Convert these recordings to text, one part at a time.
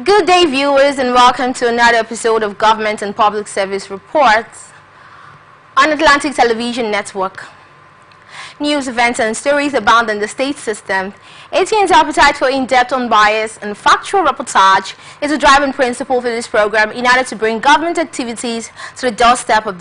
Good day, viewers, and welcome to another episode of Government and Public Service Reports on Atlantic Television Network. News, events, and stories abound in the state system. ATN's appetite for in-depth, unbiased, and factual reportage is a driving principle for this program in order to bring government activities to the doorstep of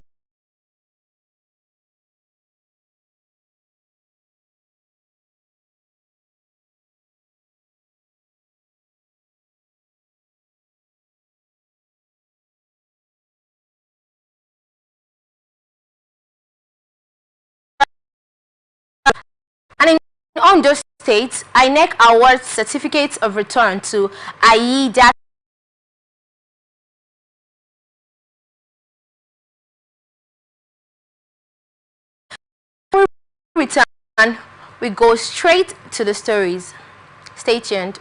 And in Ondo State, INEC awards certificates of return to IE data return. We go straight to the stories. Stay tuned.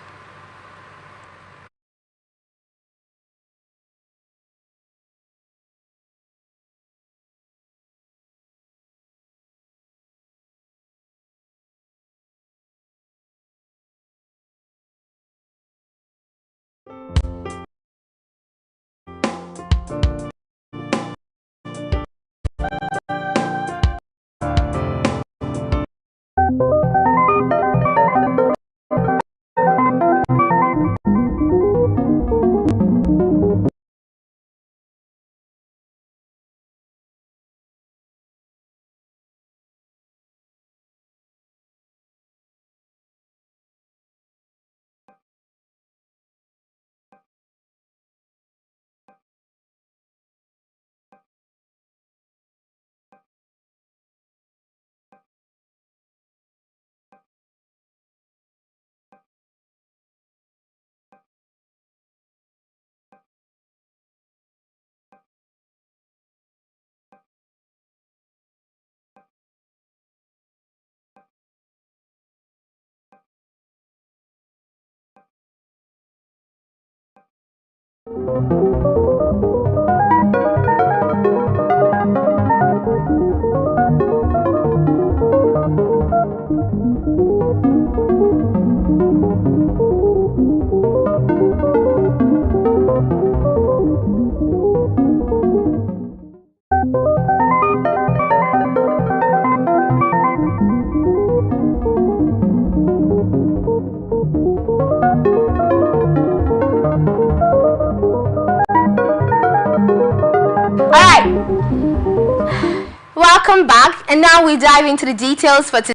Welcome back, and now we dive into the details for today.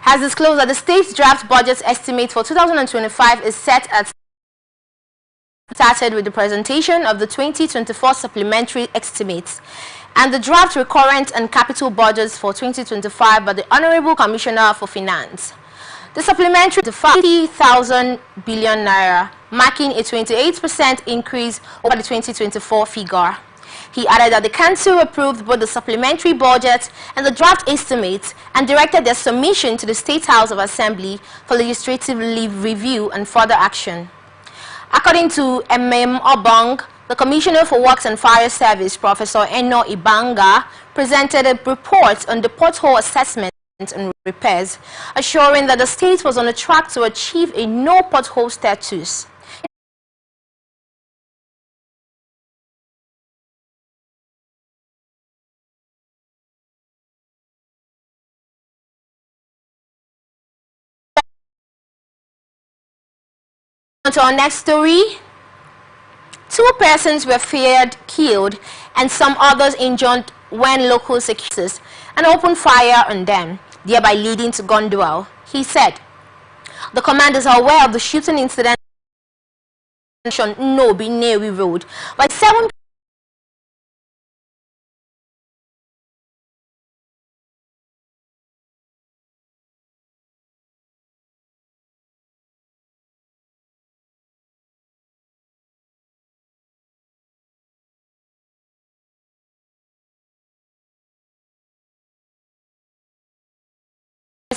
Has disclosed that the state's draft budget estimate for 2025 is set at started with the presentation of the 2024 supplementary estimates and the draft recurrent and capital budgets for 2025 by the Honorable Commissioner for Finance. The supplementary is 50,000 billion naira, marking a 28% increase over the 2024 figure. He added that the Council approved both the supplementary budget and the draft estimates and directed their submission to the State House of Assembly for legislative review and further action. According to Obong, the Commissioner for Works and Fire Service, Professor Eno Ibanga, presented a report on the pothole assessment and repairs, assuring that the state was on a track to achieve a no pothole status. On to our next story. 2 persons were feared killed and some others injured when local securities and opened fire on them, thereby leading to gun duel. He said the commanders are aware of the shooting incident on Nobi Newi Road, but 7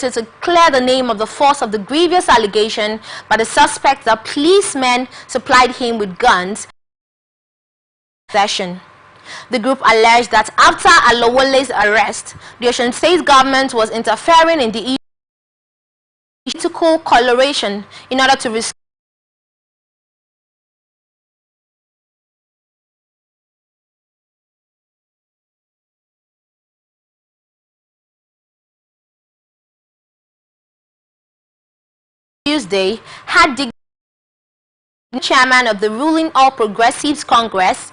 to clear the name of the force of the grievous allegation by the suspect that policemen supplied him with guns. The group alleged that after Alowole's arrest, the Osun State government was interfering in the political coloration in order to restore Tuesday had the chairman of the ruling All Progressives Congress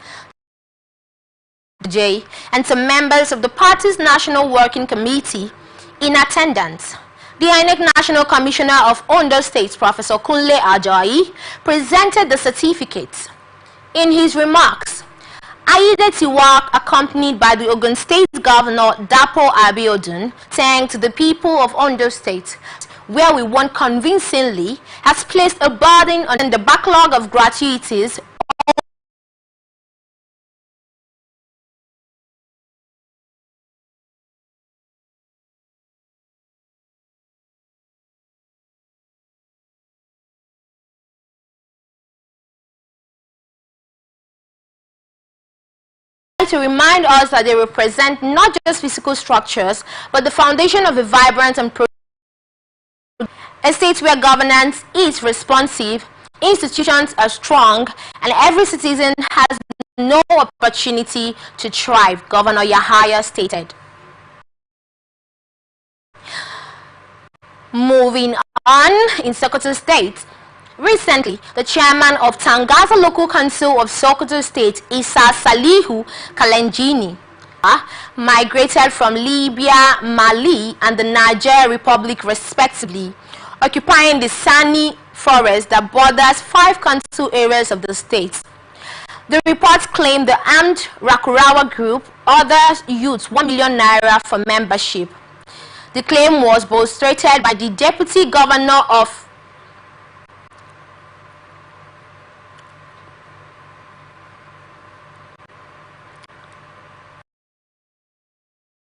and some members of the party's National Working Committee in attendance. The INEC National Commissioner of Ondo State, Professor Kunle Ajayi, presented the certificates. In his remarks, Aide Tiwak, accompanied by the Ogun State Governor Dapo Abiodun, thanked the people of Ondo State, where we won convincingly, has placed a burden on the backlog of gratuities to remind us that they represent not just physical structures, but the foundation of a vibrant and a state where governance is responsive, institutions are strong, and every citizen has no opportunity to thrive, Governor Yahaya stated. Moving on, in Sokoto State, recently, the chairman of Tangaza Local Council of Sokoto State, Isa Salihu Kalenjini, migrated from Libya, Mali, and the Niger Republic respectively, occupying the Sani forest that borders 5 council areas of the state. The report claimed the armed Rakurawa group orders youths 1 million naira for membership. The claim was bolstered by the deputy governor of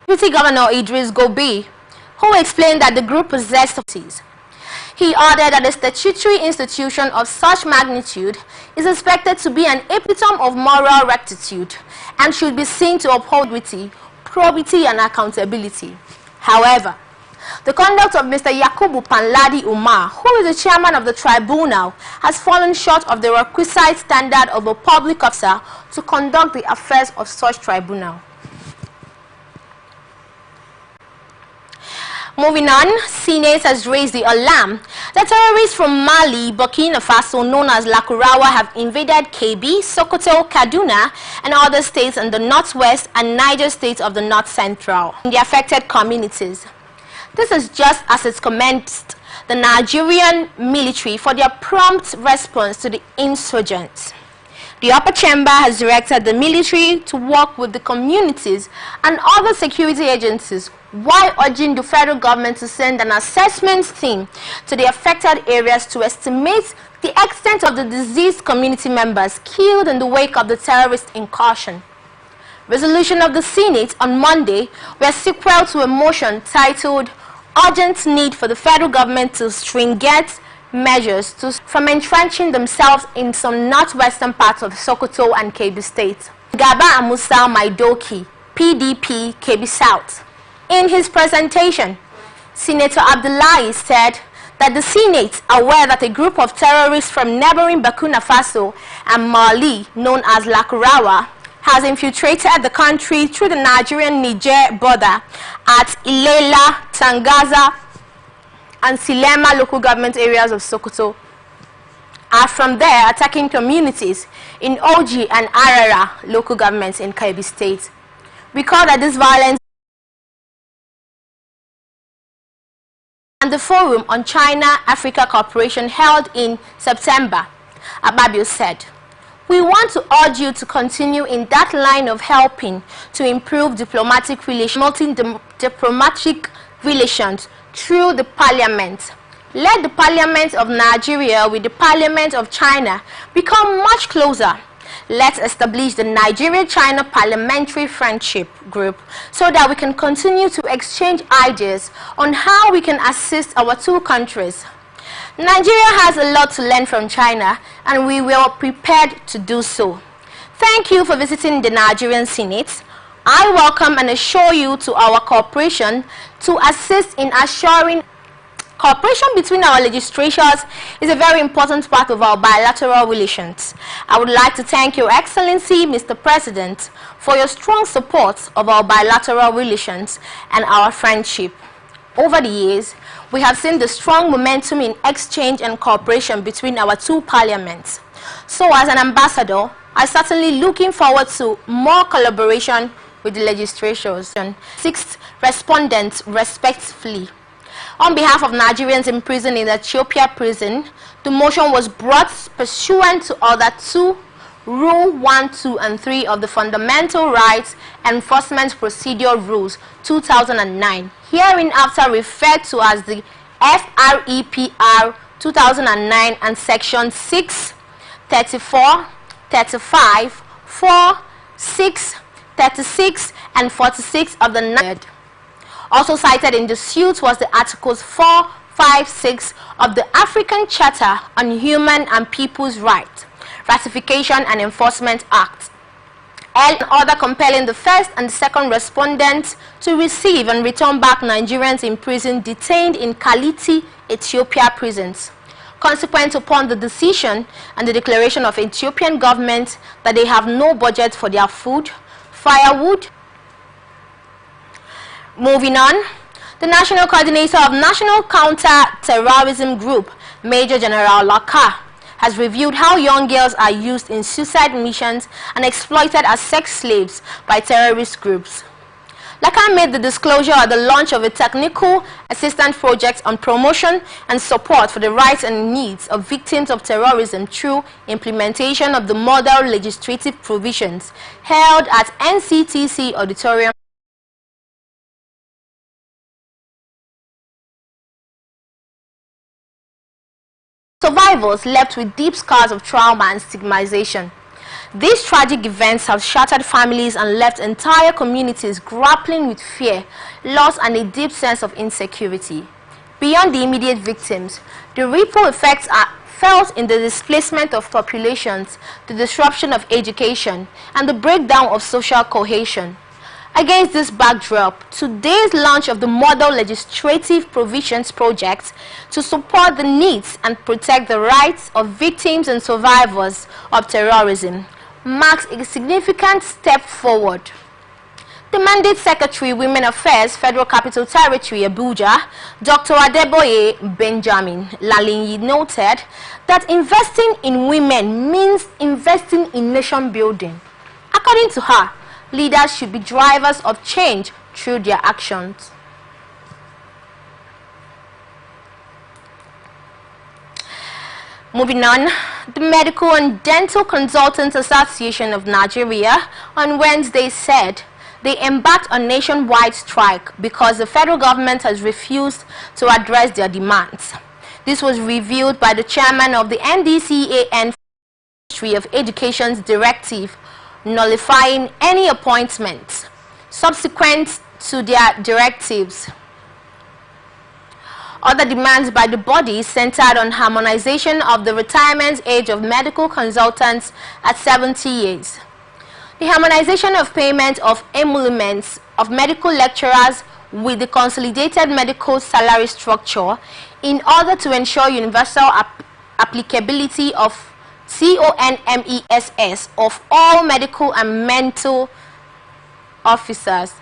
Deputy Governor Idris Gobi, who explained that the group possessed properties. He added that a statutory institution of such magnitude is expected to be an epitome of moral rectitude and should be seen to uphold integrity, probity and accountability. However, the conduct of Mr. Yakubu Panladi Umar, who is the chairman of the tribunal, has fallen short of the requisite standard of a public officer to conduct the affairs of such tribunal. Moving on, Senate has raised the alarm that terrorists from Mali, Burkina Faso, known as Lakurawa, have invaded Kebbi, Sokoto, Kaduna, and other states in the northwest and Niger states of the north central in the affected communities. This is just as it commended the Nigerian military for their prompt response to the insurgents. The upper chamber has directed the military to work with the communities and other security agencies while urging the federal government to send an assessment team to the affected areas to estimate the extent of the deceased community members killed in the wake of the terrorist incursion. Resolution of the Senate on Monday were sequel to a motion titled Urgent Need for the Federal Government to Stringent Measures from entrenching themselves in some northwestern parts of Sokoto and Kebbi State. Gaba Amusa Maidoki, PDP, Kebbi South. In his presentation, Senator Abdullahi said that the Senate, aware that a group of terrorists from neighboring Burkina Faso and Mali, known as Lakurawa, has infiltrated the country through the Nigerian-Niger border at Ilela, Tangaza, and Silema local government areas of Sokoto, are from there attacking communities in Oji and Arara local governments in Kebbi State. Recall that this violence and the Forum on China-Africa Cooperation held in September, Ababio said, "We want to urge you to continue in that line of helping to improve diplomatic relations through the parliament. Let the parliament of Nigeria with the parliament of China become much closer. Let's establish the Nigeria-China Parliamentary Friendship Group so that we can continue to exchange ideas on how we can assist our two countries. Nigeria has a lot to learn from China and we were prepared to do so. Thank you for visiting the Nigerian Senate. I welcome and assure you to our cooperation to assist in assuring cooperation between our legislatures is a very important part of our bilateral relations. I would like to thank Your Excellency, Mr. President, for your strong support of our bilateral relations and our friendship. Over the years, we have seen the strong momentum in exchange and cooperation between our two parliaments. So as an ambassador, I'm certainly looking forward to more collaboration with the legislatures. 6 respondents respectfully. On behalf of Nigerians imprisoned in Ethiopia prison, the motion was brought pursuant to Order 2, Rule 1, 2, and 3 of the Fundamental Rights Enforcement Procedure Rules 2009, hereinafter referred to as the FREPR 2009, and Section 6, 34, 35, 4, 6, 36, and 46 of the NID. Also cited in the suit was the Articles 4, 5, 6 of the African Charter on Human and People's Rights, Ratification and Enforcement Act, and an order compelling the first and second respondents to receive and return back Nigerians in prison detained in Kaliti, Ethiopia prisons, consequent upon the decision and the declaration of Ethiopian government that they have no budget for their food, firewood. Moving on, the National Coordinator of National Counter-Terrorism Group, Major General Laka, has reviewed how young girls are used in suicide missions and exploited as sex slaves by terrorist groups. Laka made the disclosure at the launch of a technical assistance project on promotion and support for the rights and needs of victims of terrorism through implementation of the model legislative provisions held at NCTC Auditorium. Survivors left with deep scars of trauma and stigmatization. These tragic events have shattered families and left entire communities grappling with fear, loss, and a deep sense of insecurity. Beyond the immediate victims, the ripple effects are felt in the displacement of populations, the disruption of education, and the breakdown of social cohesion. Against this backdrop, today's launch of the Model Legislative Provisions Project to support the needs and protect the rights of victims and survivors of terrorism marks a significant step forward. The Mandate Secretary, Women Affairs, Federal Capital Territory, Abuja, Dr. Adeboye Benjamin Lalinyi noted that investing in women means investing in nation building. According to her, leaders should be drivers of change through their actions. Moving on, the Medical and Dental Consultants Association of Nigeria on Wednesday said they embarked on nationwide strike because the federal government has refused to address their demands. This was revealed by the chairman of the NDCAN Ministry of Education's directive nullifying any appointments subsequent to their directives. Other demands by the body centered on harmonization of the retirement age of medical consultants at 70 years. The harmonization of payment of emoluments of medical lecturers with the consolidated medical salary structure in order to ensure universal applicability of CONMESS of all medical and mental officers.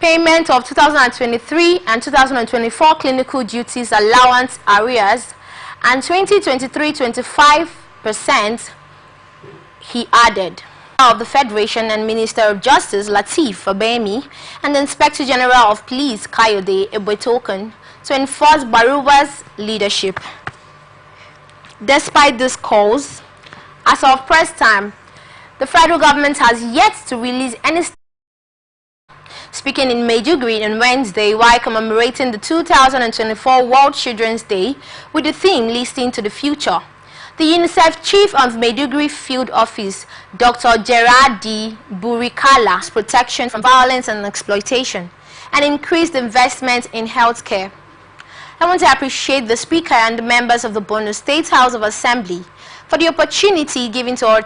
Payment of 2023 and 2024 clinical duties allowance arrears and 2023-25%, he added. Of the Federation and Minister of Justice Lateef Fagbemi and the Inspector General of Police Kayode Ebetokan to enforce Baruba's leadership. Despite this calls, as of press time, the federal government has yet to release any statement. Speaking in Maiduguri on Wednesday while commemorating the 2024 World Children's Day with the theme Listening to the Future, the UNICEF Chief of Maiduguri Field Office, Dr. Gerard D. Burikala, protection from violence and exploitation, and increased investment in healthcare. I want to appreciate the Speaker and the members of the Borno State House of Assembly for the opportunity given to our